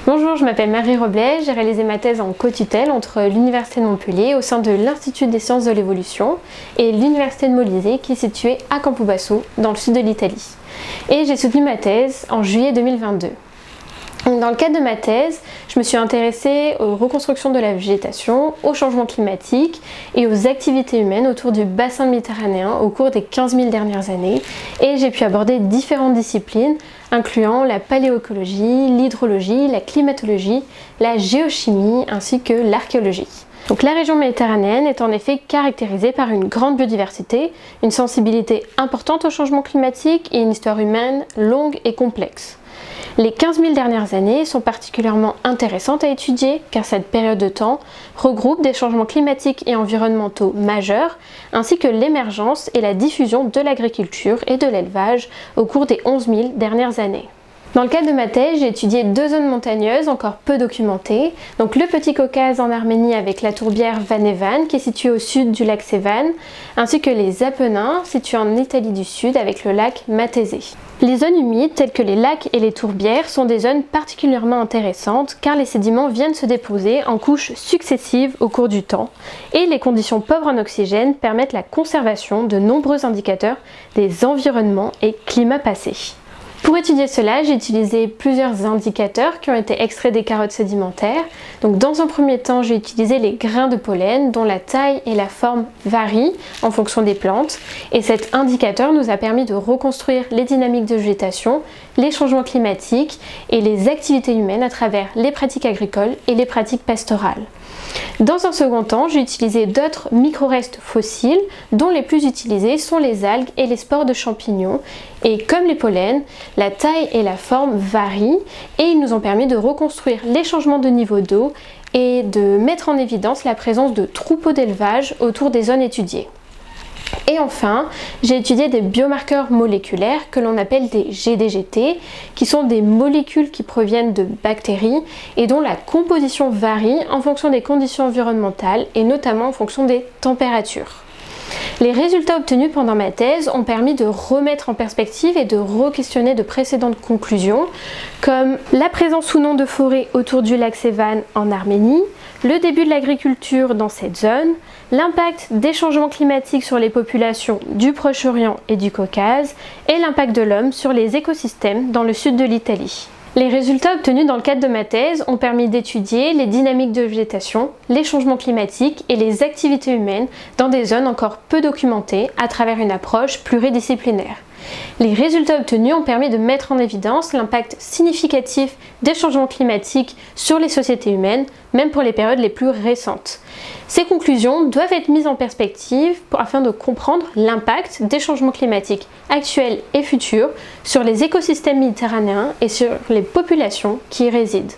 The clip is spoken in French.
Bonjour, je m'appelle Marie Roblet, j'ai réalisé ma thèse en co-tutelle entre l'Université de Montpellier au sein de l'Institut des sciences de l'évolution et l'Université de Molise qui est située à Campobasso dans le sud de l'Italie. Et j'ai soutenu ma thèse en juillet 2022. Dans le cadre de ma thèse, je me suis intéressée aux reconstructions de la végétation, au changement climatique et aux activités humaines autour du bassin méditerranéen au cours des 15 000 dernières années. Et j'ai pu aborder différentes disciplines, incluant la paléoécologie, l'hydrologie, la climatologie, la géochimie ainsi que l'archéologie. Donc la région méditerranéenne est en effet caractérisée par une grande biodiversité, une sensibilité importante au changement climatique et une histoire humaine longue et complexe. Les 15 000 dernières années sont particulièrement intéressantes à étudier car cette période de temps regroupe des changements climatiques et environnementaux majeurs ainsi que l'émergence et la diffusion de l'agriculture et de l'élevage au cours des 11 000 dernières années. Dans le cadre de ma thèse, j'ai étudié deux zones montagneuses encore peu documentées, donc le Petit Caucase en Arménie avec la tourbière Vanevan qui est située au sud du lac Sevan, ainsi que les Apennins situés en Italie du Sud avec le lac Matese. Les zones humides telles que les lacs et les tourbières sont des zones particulièrement intéressantes car les sédiments viennent se déposer en couches successives au cours du temps et les conditions pauvres en oxygène permettent la conservation de nombreux indicateurs des environnements et climats passés. Pour étudier cela, j'ai utilisé plusieurs indicateurs qui ont été extraits des carottes sédimentaires. Donc dans un premier temps, j'ai utilisé les grains de pollen dont la taille et la forme varient en fonction des plantes. Et cet indicateur nous a permis de reconstruire les dynamiques de végétation, les changements climatiques et les activités humaines à travers les pratiques agricoles et les pratiques pastorales. Dans un second temps, j'ai utilisé d'autres micro-restes fossiles dont les plus utilisés sont les algues et les spores de champignons. Et comme les pollens, la taille et la forme varient et ils nous ont permis de reconstruire les changements de niveau d'eau et de mettre en évidence la présence de troupeaux d'élevage autour des zones étudiées. Et enfin, j'ai étudié des biomarqueurs moléculaires que l'on appelle des GDGT, qui sont des molécules qui proviennent de bactéries et dont la composition varie en fonction des conditions environnementales et notamment en fonction des températures. Les résultats obtenus pendant ma thèse ont permis de remettre en perspective et de re-questionner de précédentes conclusions, comme la présence ou non de forêts autour du lac Sevan en Arménie, le début de l'agriculture dans cette zone, l'impact des changements climatiques sur les populations du Proche-Orient et du Caucase, et l'impact de l'homme sur les écosystèmes dans le sud de l'Italie. Les résultats obtenus dans le cadre de ma thèse ont permis d'étudier les dynamiques de végétation, les changements climatiques et les activités humaines dans des zones encore peu documentées à travers une approche pluridisciplinaire. Les résultats obtenus ont permis de mettre en évidence l'impact significatif des changements climatiques sur les sociétés humaines, même pour les périodes les plus récentes. Ces conclusions doivent être mises en perspective afin de comprendre l'impact des changements climatiques actuels et futurs sur les écosystèmes méditerranéens et sur les populations qui y résident.